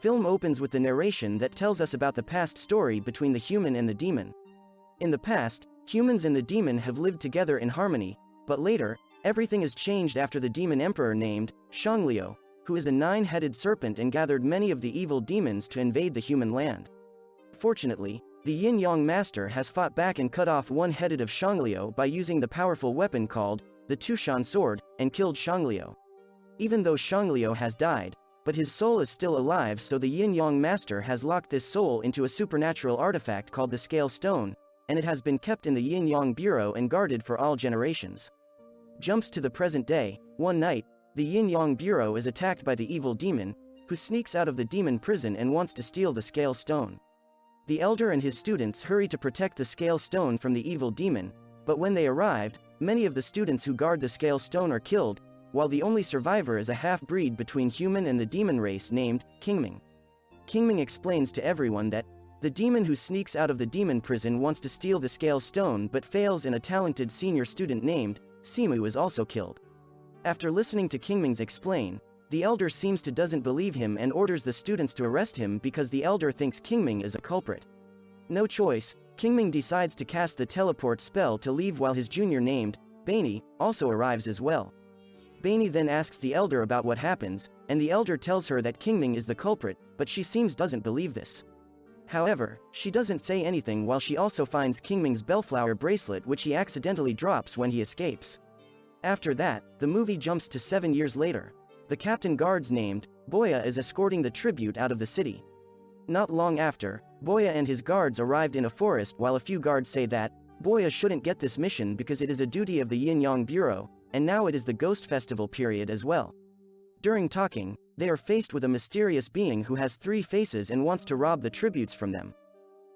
Film opens with the narration that tells us about the past story between the human and the demon. In the past, humans and the demon have lived together in harmony, but later, everything is changed after the demon emperor named Shangliu, who is a 9-headed serpent and gathered many of the evil demons to invade the human land. Fortunately, the Yin Yang master has fought back and cut off one headed of Shangliu by using the powerful weapon called the Tushan sword, and killed Shangliu. Even though Shangliu has died, but his soul is still alive, so the Yin Yang master has locked this soul into a supernatural artifact called the Scale Stone, and it has been kept in the Yin Yang Bureau and guarded for all generations. Jumps to the present day. One night, the Yin Yang Bureau is attacked by the evil demon, who sneaks out of the demon prison and wants to steal the Scale Stone. The elder and his students hurry to protect the Scale Stone from the evil demon, but when they arrived, many of the students who guard the Scale Stone are killed, while the only survivor is a half-breed between human and the demon race named Qing Ming. Qing Ming explains to everyone that the demon who sneaks out of the demon prison wants to steal the Scale Stone but fails, and a talented senior student named Simu is also killed. After listening to Qing Ming's explain, the elder seems to doesn't believe him and orders the students to arrest him because the elder thinks Qing Ming is a culprit. No choice, Qing Ming decides to cast the teleport spell to leave, while his junior named Baini also arrives as well. Baini then asks the elder about what happens, and the elder tells her that Qing Ming is the culprit, but she seems doesn't believe this. However, she doesn't say anything while she also finds Qing Ming's bellflower bracelet, which he accidentally drops when he escapes. After that, the movie jumps to 7 years later. The captain guards named Boya is escorting the tribute out of the city. Not long after, Boya and his guards arrived in a forest, while a few guards say that Boya shouldn't get this mission because it is a duty of the Yin Yang Bureau, and now it is the Ghost Festival period as well. During talking, they are faced with a mysterious being who has 3 faces and wants to rob the tributes from them.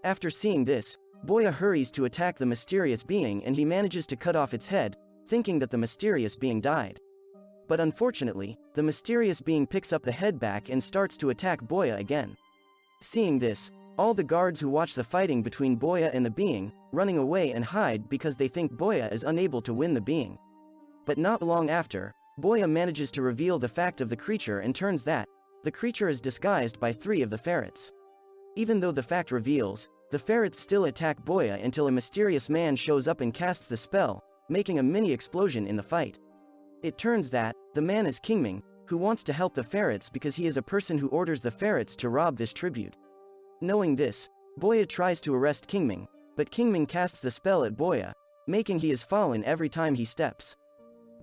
After seeing this, Boya hurries to attack the mysterious being, and he manages to cut off its head, thinking that the mysterious being died. But unfortunately, the mysterious being picks up the head back and starts to attack Boya again. Seeing this, all the guards who watch the fighting between Boya and the being, running away and hide because they think Boya is unable to win the being. But not long after, Boya manages to reveal the fact of the creature and turns that the creature is disguised by 3 of the ferrets. Even though the fact reveals, the ferrets still attack Boya until a mysterious man shows up and casts the spell, making a mini explosion in the fight. It turns that the man is Qing Ming, who wants to help the ferrets because he is a person who orders the ferrets to rob this tribute. Knowing this, Boya tries to arrest Qing Ming, but Qing Ming casts the spell at Boya, making he is fallen every time he steps.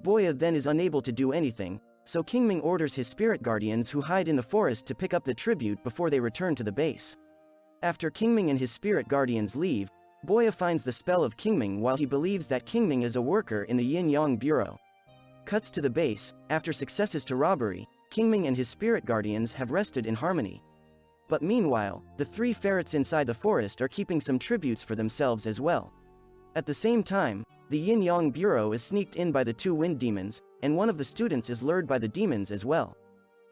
Boya then is unable to do anything, so Qing Ming orders his spirit guardians who hide in the forest to pick up the tribute before they return to the base. After Qing Ming and his spirit guardians leave, Boya finds the spell of Qing Ming while he believes that Qing Ming is a worker in the Yin Yang Bureau. Cuts to the base. After successes to robbery, Qing Ming and his spirit guardians have rested in harmony. But meanwhile, the 3 ferrets inside the forest are keeping some tributes for themselves as well. At the same time, the Yin Yang Bureau is sneaked in by the 2 wind demons, and one of the students is lured by the demons as well.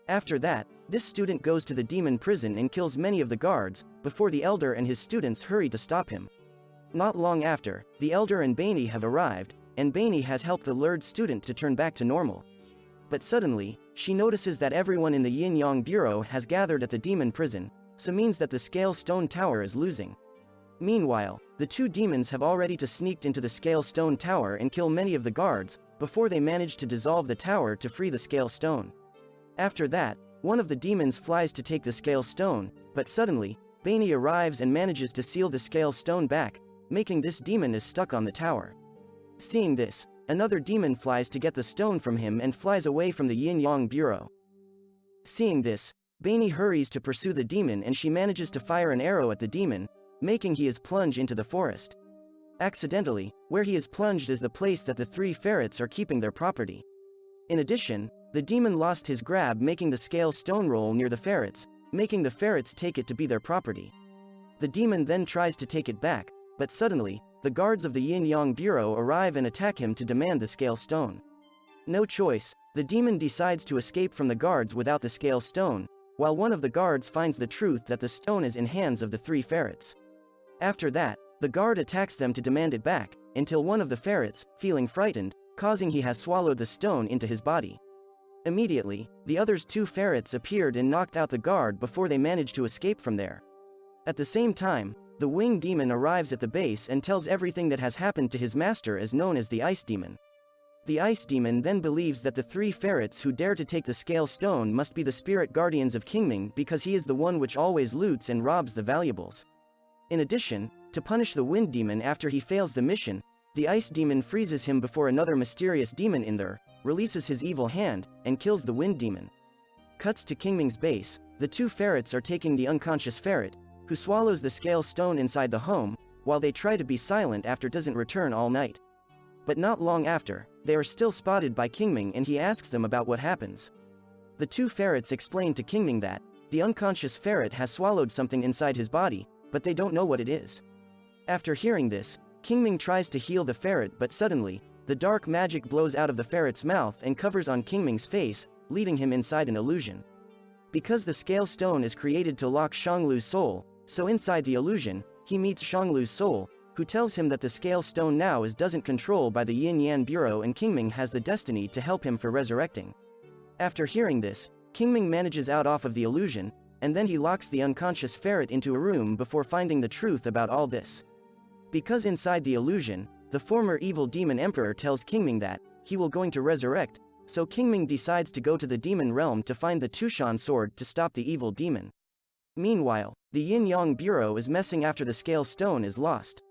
After that, this student goes to the demon prison and kills many of the guards, before the elder and his students hurry to stop him. Not long after, the elder and Baini have arrived, and Baini has helped the lured student to turn back to normal. But suddenly, she notices that everyone in the Yin Yang Bureau has gathered at the demon prison, so means that the Scale Stone Tower is losing. Meanwhile, the 2 demons have already sneaked into the Scale Stone Tower and kill many of the guards, before they manage to dissolve the tower to free the Scale Stone. After that, one of the demons flies to take the Scale Stone, but suddenly, Baini arrives and manages to seal the Scale Stone back, making this demon is stuck on the tower. Seeing this, another demon flies to get the stone from him and flies away from the Yin Yang Bureau. Seeing this, Baini hurries to pursue the demon, and she manages to fire an arrow at the demon, making he is plunge into the forest. Accidentally, where he is plunged is the place that the 3 ferrets are keeping their property. In addition, the demon lost his grab, making the Scale Stone roll near the ferrets, making the ferrets take it to be their property. The demon then tries to take it back, but suddenly, the guards of the Yin Yang Bureau arrive and attack him to demand the Scale Stone. No choice, the demon decides to escape from the guards without the Scale Stone, while one of the guards finds the truth that the stone is in hands of the 3 ferrets. After that, the guard attacks them to demand it back, until one of the ferrets, feeling frightened, causing he has swallowed the stone into his body. Immediately, the other's two ferrets appeared and knocked out the guard before they managed to escape from there. At the same time, the winged demon arrives at the base and tells everything that has happened to his master, as known as the ice demon. The ice demon then believes that the three ferrets who dare to take the scale stone must be the spirit guardians of Qing Ming, because he is the one which always loots and robs the valuables. In addition, to punish the wind demon after he fails the mission, the ice demon freezes him before another mysterious demon in there, releases his evil hand, and kills the wind demon. Cuts to Qing Ming's base. The two ferrets are taking the unconscious ferret, who swallows the scale stone inside the home, while they try to be silent after doesn't return all night. But not long after, they are still spotted by Qing Ming and he asks them about what happens. The two ferrets explain to Qing Ming that the unconscious ferret has swallowed something inside his body, but they don't know what it is. After hearing this, Qing Ming tries to heal the ferret, but suddenly, the dark magic blows out of the ferret's mouth and covers on Qing Ming's face, leading him inside an illusion. Because the scale stone is created to lock Shanglu's soul, so inside the illusion, he meets Shanglu's soul, who tells him that the scale stone now doesn't control by the Yin Yang Bureau and Qing Ming has the destiny to help him for resurrecting. After hearing this, Qing Ming manages out of the illusion, and then he locks the unconscious ferret into a room before finding the truth about all this. Because inside the illusion, the former evil demon emperor tells Qing Ming that he will going to resurrect, so Qing Ming decides to go to the demon realm to find the Tushan sword to stop the evil demon. Meanwhile, the Yin Yang Bureau is messing after the scale stone is lost.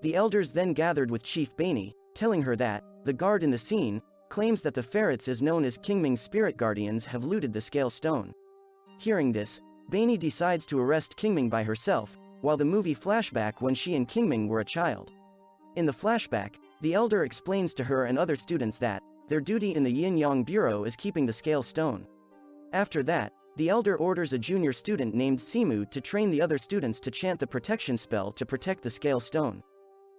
The elders then gathered with Chief Baini, telling her that the guard in the scene claims that the ferrets, as known as Qing Ming's spirit guardians, have looted the scale stone. Hearing this, Baini decides to arrest Qing Ming by herself, while the movie flashback when she and Qing Ming were a child. In the flashback, the elder explains to her and other students that their duty in the Yin Yang Bureau is keeping the scale stone. After that, the elder orders a junior student named Simu to train the other students to chant the protection spell to protect the scale stone.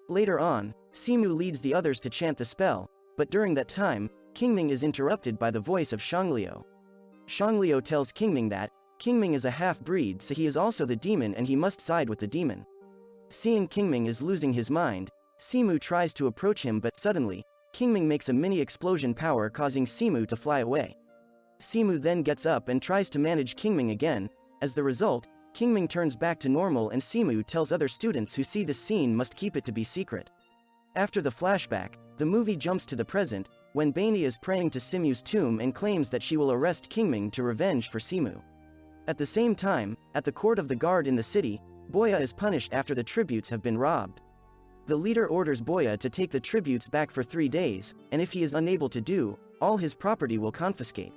Later on, Simu leads the others to chant the spell, but during that time, Qing Ming is interrupted by the voice of Shangliu. Shangliu tells Qing Ming that Qing Ming is a half-breed, so he is also the demon and he must side with the demon. Seeing Qing Ming is losing his mind, Simu tries to approach him, but suddenly, Qing Ming makes a mini explosion power causing Simu to fly away. Simu then gets up and tries to manage Qing Ming again. As the result, Qing Ming turns back to normal and Simu tells other students who see this scene must keep it to be secret. After the flashback, the movie jumps to the present, when Baini is praying to Simu's tomb and claims that she will arrest Qing Ming to revenge for Simu. At the same time, at the court of the guard in the city, Boya is punished after the tributes have been robbed. The leader orders Boya to take the tributes back for 3 days, and if he is unable to do, all his property will confiscate.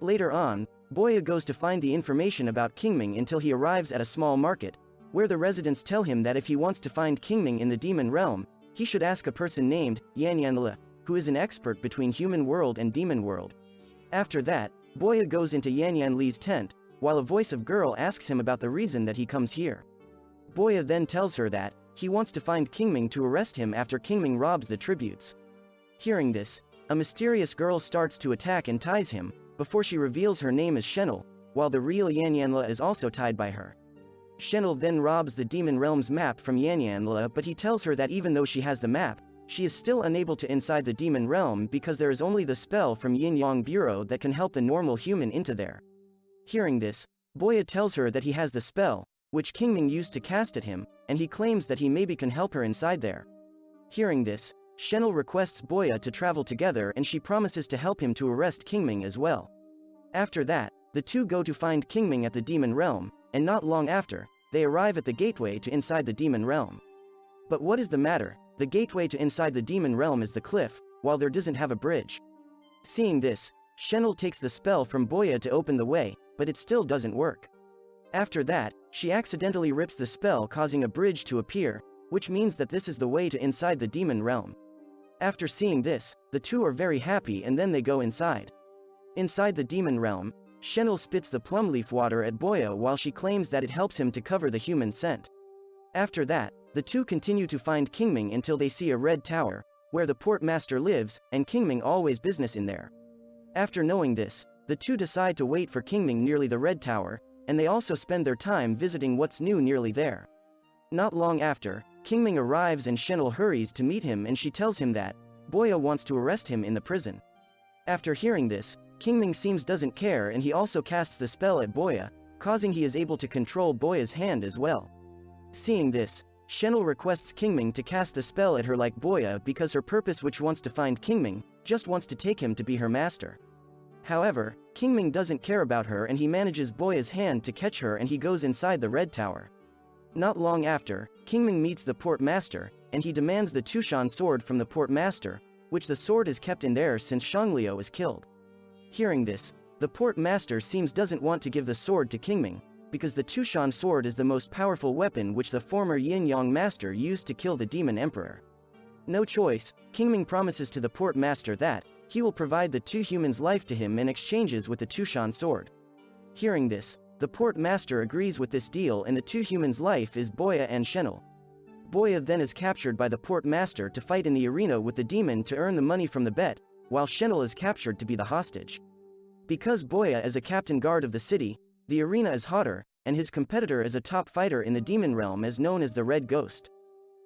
Later on, Boya goes to find the information about Qing Ming until he arrives at a small market, where the residents tell him that if he wants to find Qing Ming in the demon realm, he should ask a person named Yinyang, who is an expert between human world and demon world. After that, Boya goes into Yinyang Li's tent, while a voice of girl asks him about the reason that he comes here. Boya then tells her that he wants to find Qing Ming to arrest him after Qing Ming robs the tributes. Hearing this, a mysterious girl starts to attack and ties him, before she reveals her name is Shenel, while the real Yinyang is also tied by her. Shenel then robs the demon realm's map from Yinyang, but he tells her that even though she has the map, she is still unable to inside the demon realm because there is only the spell from Yin Yang Bureau that can help the normal human into there. Hearing this, Boya tells her that he has the spell, which Qing Ming used to cast at him, and he claims that he maybe can help her inside there. Hearing this, Shenel requests Boya to travel together and she promises to help him to arrest Qing Ming as well. After that, the two go to find Qing Ming at the demon realm, and not long after, they arrive at the gateway to inside the demon realm. But what is the matter? The gateway to inside the demon realm is the cliff, while there doesn't have a bridge. Seeing this, Shenel takes the spell from Boya to open the way, but it still doesn't work. After that, she accidentally rips the spell, causing a bridge to appear, which means that this is the way to inside the demon realm. After seeing this, the two are very happy and then they go inside. Inside the demon realm, Shenel spits the plum leaf water at Boya while she claims that it helps him to cover the human scent. After that, the two continue to find Qing Ming until they see a red tower, where the port master lives, and Qing Ming always business in there. After knowing this, the two decide to wait for Qing Ming nearly the red tower, and they also spend their time visiting what's new nearly there. Not long after, Qing Ming arrives and Shenel hurries to meet him and she tells him that Boya wants to arrest him in the prison. After hearing this, Qing Ming seems doesn't care, and he also casts the spell at Boya, causing he is able to control Boya's hand as well. Seeing this, Chen requests Qing Ming to cast the spell at her like Boya because her purpose, which wants to find Qing Ming, just wants to take him to be her master. However, Qing Ming doesn't care about her, and he manages Boya's hand to catch her, and he goes inside the Red Tower. Not long after, Qing Ming meets the port master, and he demands the Tushan sword from the port master, which the sword is kept in there since Shangliu is killed. Hearing this, the port master seems doesn't want to give the sword to Qing Ming, because the Tushan sword is the most powerful weapon which the former Yin Yang master used to kill the demon emperor. No choice, Qing Ming promises to the port master that he will provide the two humans' life to him in exchanges with the Tushan sword. Hearing this, the port master agrees with this deal, and the two humans' life is Boya and Chen. Boya then is captured by the port master to fight in the arena with the demon to earn the money from the bet, while Chen is captured to be the hostage. Because Boya is a captain guard of the city, the arena is hotter, and his competitor is a top fighter in the demon realm as known as the Red Ghost.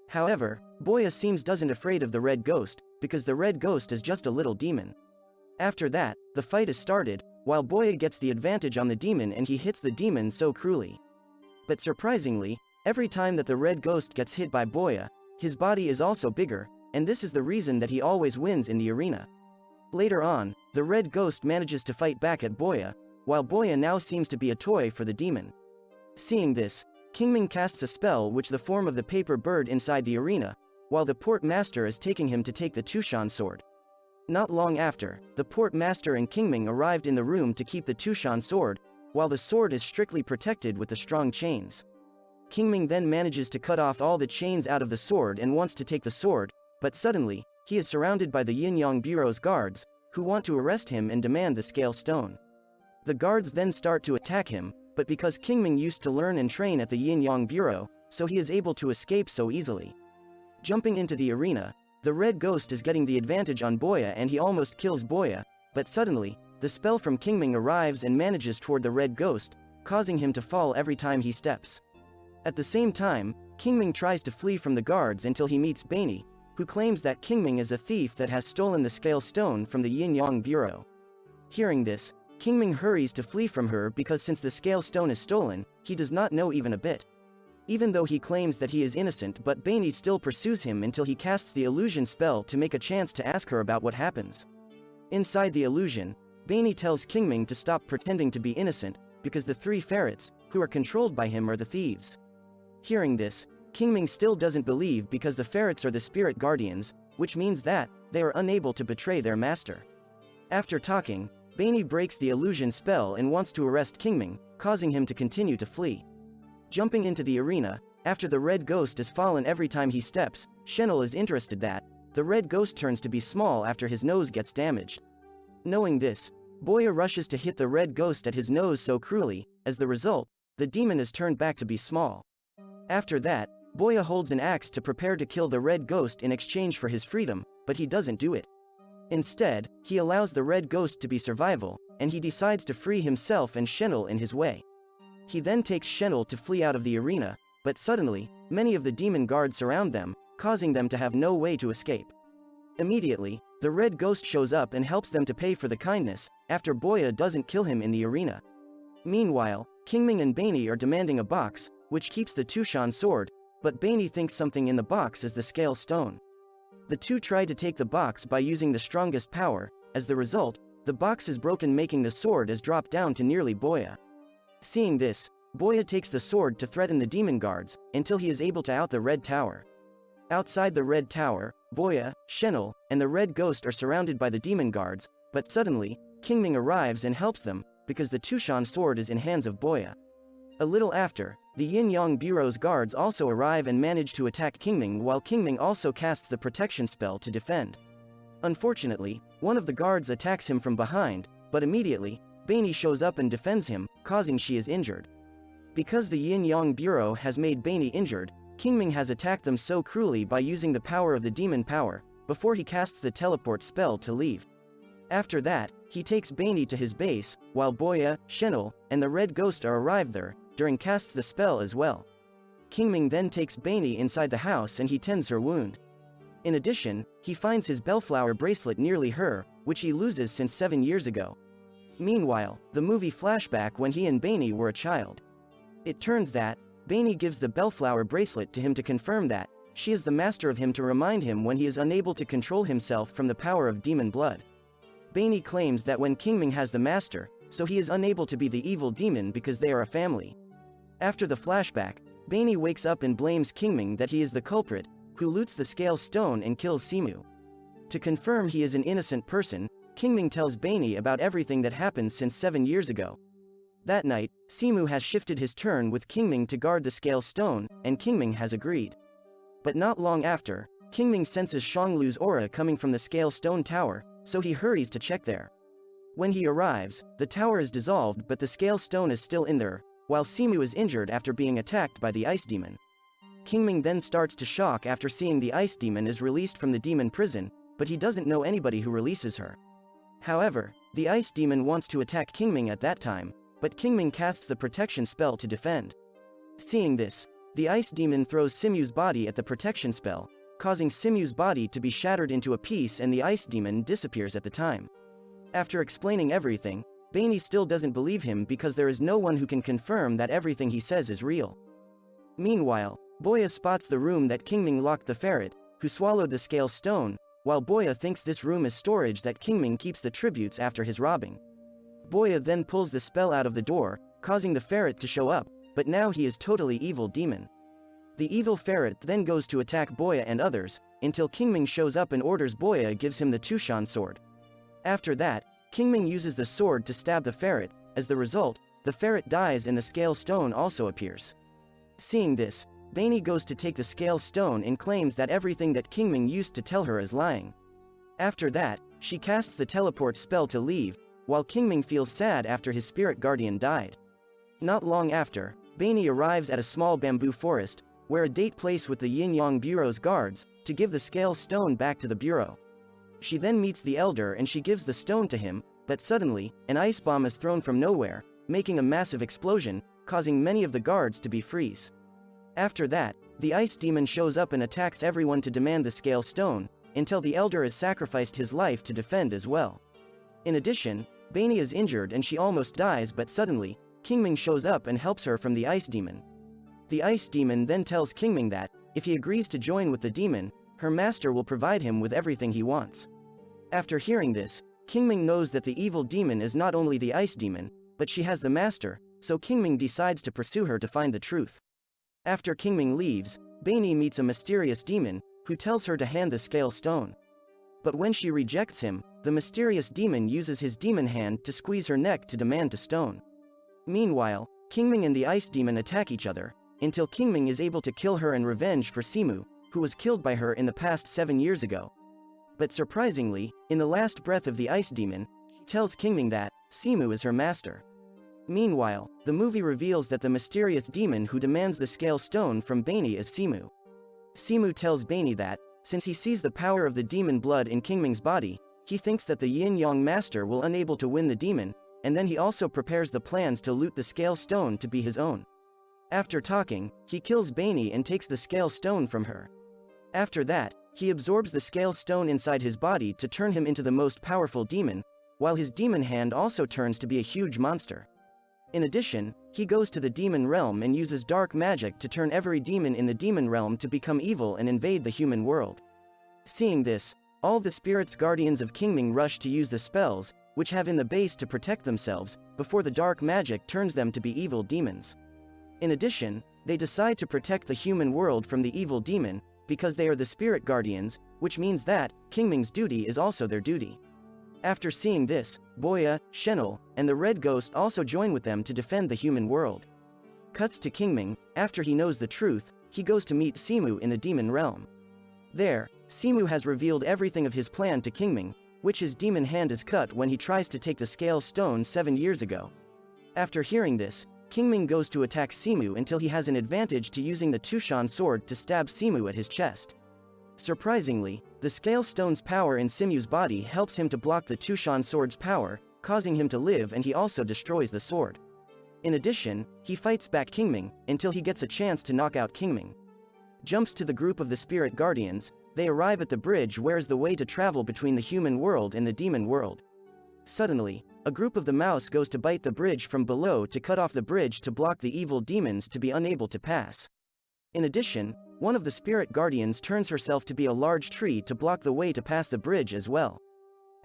However, Boya seems doesn't afraid of the Red Ghost, because the Red Ghost is just a little demon. After that, the fight is started, while Boya gets the advantage on the demon and he hits the demon so cruelly. But surprisingly, every time that the Red Ghost gets hit by Boya, his body is also bigger, and this is the reason that he always wins in the arena. Later on, the Red Ghost manages to fight back at Boya, while Boya now seems to be a toy for the demon. Seeing this, Qing Ming casts a spell which the form of the paper bird inside the arena, while the port master is taking him to take the Tushan sword. Not long after, the port master and Qing Ming arrived in the room to keep the Tushan sword, while the sword is strictly protected with the strong chains. Qing Ming then manages to cut off all the chains out of the sword and wants to take the sword, but suddenly, he is surrounded by the Yinyang Bureau's guards, who want to arrest him and demand the scale stone. The guards then start to attack him, but because Qing Ming used to learn and train at the Yinyang Bureau, so he is able to escape so easily. Jumping into the arena, the Red Ghost is getting the advantage on Boya and he almost kills Boya, but suddenly, the spell from Qing Ming arrives and manages toward the Red Ghost, causing him to fall every time he steps. At the same time, Qing Ming tries to flee from the guards until he meets Baini, who claims that Qing Ming is a thief that has stolen the scale stone from the Yinyang Bureau. Hearing this, Qing Ming hurries to flee from her because since the scale stone is stolen, he does not know even a bit. Even though he claims that he is innocent, but Baini still pursues him until he casts the illusion spell to make a chance to ask her about what happens. Inside the illusion, Baini tells Qing Ming to stop pretending to be innocent, because the three ferrets, who are controlled by him, are the thieves. Hearing this, Qing Ming still doesn't believe because the ferrets are the spirit guardians, which means that they are unable to betray their master. After talking, Baini breaks the illusion spell and wants to arrest Qing Ming, causing him to continue to flee. Jumping into the arena, after the Red Ghost has fallen every time he steps, Chen is interested that the Red Ghost turns to be small after his nose gets damaged. Knowing this, Boya rushes to hit the Red Ghost at his nose so cruelly, as the result, the demon is turned back to be small. After that, Boya holds an axe to prepare to kill the Red Ghost in exchange for his freedom, but he doesn't do it. Instead, he allows the Red Ghost to be survival, and he decides to free himself and Chen in his way. He then takes Chen to flee out of the arena, but suddenly, many of the demon guards surround them, causing them to have no way to escape. Immediately, the Red Ghost shows up and helps them to pay for the kindness, after Boya doesn't kill him in the arena. Meanwhile, Qing Ming and Baini are demanding a box, which keeps the Tushan sword, but Baini thinks something in the box is the scale stone. The two try to take the box by using the strongest power. As the result, the box is broken, making the sword as drop down to nearly Boya. Seeing this, Boya takes the sword to threaten the demon guards, until he is able to out the Red Tower. Outside the Red Tower, Boya, Chen, and the Red Ghost are surrounded by the demon guards, but suddenly, Qing Ming arrives and helps them, because the Tushan sword is in hands of Boya. A little after, the Yin-Yang Bureau's guards also arrive and manage to attack Qing Ming, while Qing Ming also casts the protection spell to defend. Unfortunately, one of the guards attacks him from behind, but immediately, Baini shows up and defends him, causing she is injured. Because the Yin-Yang Bureau has made Baini injured, Qing Ming has attacked them so cruelly by using the power of the demon power, before he casts the teleport spell to leave. After that, he takes Baini to his base, while Boya, Chen, and the Red Ghost are arrived there, during casts the spell as well. Qing Ming then takes Baini inside the house and he tends her wound. In addition, he finds his bellflower bracelet nearly her, which he loses since 7 years ago. Meanwhile, the movie flashback when he and Bainey were a child. It turns that, Bainey gives the Bellflower bracelet to him to confirm that, she is the master of him to remind him when he is unable to control himself from the power of demon blood. Bainey claims that when Qing Ming has the master, so he is unable to be the evil demon because they are a family. After the flashback, Bainey wakes up and blames Qing Ming that he is the culprit, who loots the scale stone and kills Simu. To confirm he is an innocent person, Qing Ming tells Bainey about everything that happened since 7 years ago. That night, Simu has shifted his turn with Qing Ming to guard the scale stone, and Qing Ming has agreed. But not long after, Qing Ming senses Shanglu's aura coming from the scale stone tower, so he hurries to check there. When he arrives, the tower is dissolved but the scale stone is still in there, while Simu is injured after being attacked by the ice demon. Qing Ming then starts to shock after seeing the ice demon is released from the demon prison, but he doesn't know anybody who releases her. However, the ice demon wants to attack Qing Ming at that time, but Qing Ming casts the protection spell to defend. Seeing this, the ice demon throws Simu's body at the protection spell, causing Simu's body to be shattered into a piece and the ice demon disappears at the time. After explaining everything, Bainey still doesn't believe him because there is no one who can confirm that everything he says is real. Meanwhile, Boya spots the room that Qing Ming locked the ferret, who swallowed the scale stone, while Boya thinks this room is storage that Qing Ming keeps the tributes after his robbing. Boya then pulls the spell out of the door, causing the ferret to show up, but now he is totally evil demon. The evil ferret then goes to attack Boya and others, until Qing Ming shows up and orders Boya gives him the Tushan sword. After that, Qing Ming uses the sword to stab the ferret. As the result, the ferret dies and the scale stone also appears. Seeing this, Bainey goes to take the scale stone and claims that everything that Qing Ming used to tell her is lying. After that, she casts the teleport spell to leave, while Qing Ming feels sad after his spirit guardian died. Not long after, Bainey arrives at a small bamboo forest, where a date place with the Yin Yang Bureau's guards, to give the scale stone back to the Bureau. She then meets the Elder and she gives the stone to him, but suddenly, an ice bomb is thrown from nowhere, making a massive explosion, causing many of the guards to be freeze. After that, the ice demon shows up and attacks everyone to demand the scale stone, until the Elder has sacrificed his life to defend as well. In addition, Bainey is injured and she almost dies, but suddenly, Qing Ming shows up and helps her from the ice demon. The ice demon then tells Qing Ming that, if he agrees to join with the demon, her master will provide him with everything he wants. After hearing this, Qing Ming knows that the evil demon is not only the ice demon, but she has the master, so Qing Ming decides to pursue her to find the truth. After Qing Ming leaves, Bainey meets a mysterious demon, who tells her to hand the scale stone. But when she rejects him, the mysterious demon uses his demon hand to squeeze her neck to demand the stone. Meanwhile, Qing Ming and the ice demon attack each other, until Qing Ming is able to kill her in revenge for Simu, who was killed by her in the past 7 years ago. But surprisingly, in the last breath of the ice demon, she tells Qing Ming that Simu is her master. Meanwhile, the movie reveals that the mysterious demon who demands the scale stone from Bainey is Simu. Simu tells Bainey that, since he sees the power of the demon blood in Qing Ming's body, he thinks that the Yin Yang master will unable to win the demon, and then he also prepares the plans to loot the scale stone to be his own. After talking, he kills Bainey and takes the scale stone from her. After that, he absorbs the scale stone inside his body to turn him into the most powerful demon, while his demon hand also turns to be a huge monster. In addition, he goes to the demon realm and uses dark magic to turn every demon in the demon realm to become evil and invade the human world. Seeing this, all the spirits guardians of Qing Ming rush to use the spells, which have in the base to protect themselves, before the dark magic turns them to be evil demons. In addition, they decide to protect the human world from the evil demon, because they are the spirit guardians, which means that Qing Ming's duty is also their duty. After seeing this, Boya, Shenel, and the Red Ghost also join with them to defend the human world. Cuts to Qing Ming. After he knows the truth, he goes to meet Simu in the demon realm. There, Simu has revealed everything of his plan to Qing Ming, which his demon hand is cut when he tries to take the scale stone 7 years ago. After hearing this, Qing Ming goes to attack Simu until he has an advantage to using the Tushan sword to stab Simu at his chest. Surprisingly, the scale stone's power in Simu's body helps him to block the Tushan sword's power, causing him to live, and he also destroys the sword. In addition, he fights back Qing Ming, until he gets a chance to knock out Qing Ming. Jumps to the group of the spirit guardians. They arrive at the bridge where is the way to travel between the human world and the demon world. Suddenly, a group of the mouse goes to bite the bridge from below to cut off the bridge to block the evil demons to be unable to pass. In addition, one of the spirit guardians turns herself to be a large tree to block the way to pass the bridge as well.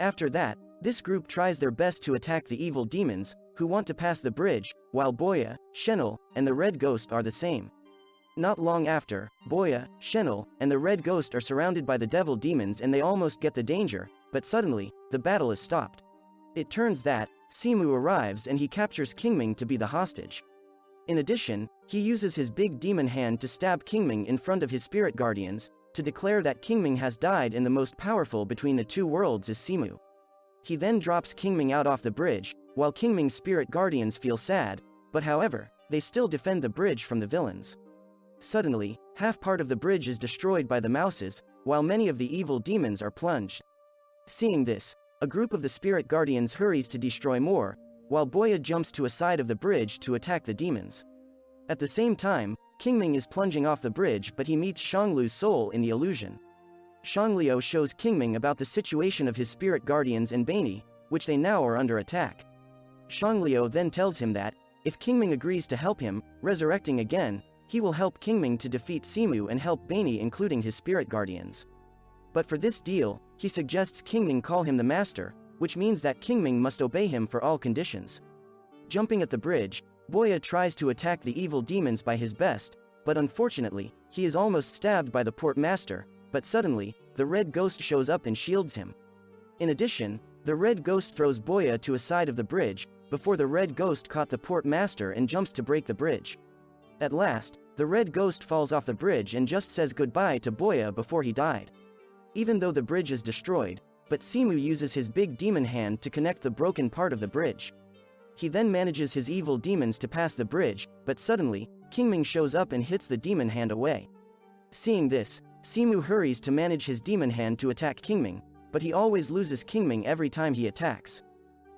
After that, this group tries their best to attack the evil demons, who want to pass the bridge, while Boya, Shenel, and the Red Ghost are the same. Not long after, Boya, Shenel, and the Red Ghost are surrounded by the devil demons and they almost get the danger, but suddenly, the battle is stopped. It turns that, Simu arrives and he captures Qing Ming to be the hostage. In addition, he uses his big demon hand to stab Qing Ming in front of his spirit guardians, to declare that Qing Ming has died and the most powerful between the two worlds is Simu. He then drops Qing Ming out off the bridge, while Qing Ming's spirit guardians feel sad, but however, they still defend the bridge from the villains. Suddenly, half part of the bridge is destroyed by the mouses, while many of the evil demons are plunged. Seeing this, a group of the spirit guardians hurries to destroy more, while Boya jumps to a side of the bridge to attack the demons. At the same time, Qing Ming is plunging off the bridge but he meets Shanglu's soul in the illusion. Shangliu shows Qing Ming about the situation of his spirit guardians and Bani, which they now are under attack. Shangliu then tells him that, if Qing Ming agrees to help him, resurrecting again, he will help Qing Ming to defeat Simu and help Bani including his spirit guardians. But for this deal, he suggests Qing Ming call him the master, which means that Qing Ming must obey him for all conditions. Jumping at the bridge, Boya tries to attack the evil demons by his best, but unfortunately, he is almost stabbed by the port master, but suddenly, the Red Ghost shows up and shields him. In addition, the Red Ghost throws Boya to a side of the bridge, before the Red Ghost caught the port master and jumps to break the bridge. At last, the Red Ghost falls off the bridge and just says goodbye to Boya before he died. Even though the bridge is destroyed, but Simu uses his big demon hand to connect the broken part of the bridge. He then manages his evil demons to pass the bridge, but suddenly, Qing Ming shows up and hits the demon hand away. Seeing this, Simu hurries to manage his demon hand to attack Qing Ming, but he always loses Qing Ming every time he attacks.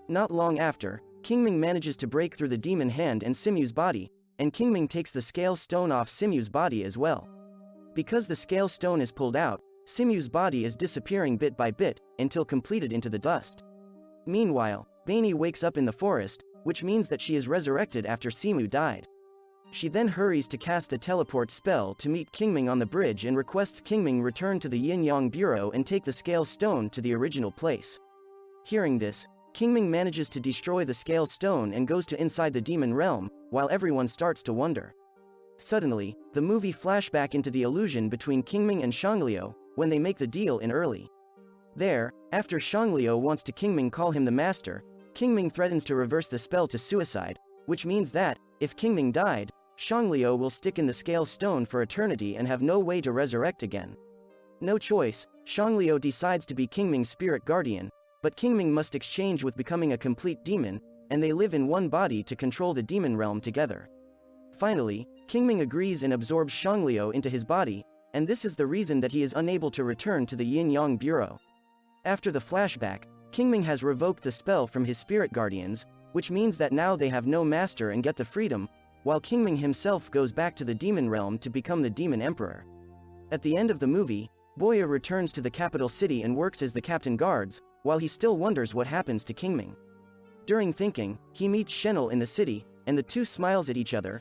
Not long after, Qing Ming manages to break through the demon hand and Simu's body, and Qing Ming takes the scale stone off Simu's body as well. Because the scale stone is pulled out, Simu's body is disappearing bit by bit, until completed into the dust. Meanwhile, Bani wakes up in the forest, which means that she is resurrected after Simu died. She then hurries to cast the teleport spell to meet Qing Ming on the bridge and requests Qing Ming return to the Yin Yang Bureau and take the scale stone to the original place. Hearing this, Qing Ming manages to destroy the scale stone and goes to inside the demon realm, while everyone starts to wonder. Suddenly, the movie flashback into the illusion between Qing Ming and Shangliu, when they make the deal in early. There, after Shangliu wants to Qing Ming call him the master, Qing Ming threatens to reverse the spell to suicide, which means that, if Qing Ming died, Shangliu will stick in the scale stone for eternity and have no way to resurrect again. No choice, Shangliu decides to be Qing Ming's spirit guardian, but Qing Ming must exchange with becoming a complete demon, and they live in one body to control the demon realm together. Finally, Qing Ming agrees and absorbs Shangliu into his body, and this is the reason that he is unable to return to the Yin Yang Bureau. After the flashback, Qing Ming has revoked the spell from his spirit guardians, which means that now they have no master and get the freedom, while Qing Ming himself goes back to the demon realm to become the demon emperor. At the end of the movie, Boya returns to the capital city and works as the captain guards, while he still wonders what happens to Qing Ming. During thinking, he meets Shenel in the city, and the two smiles at each other,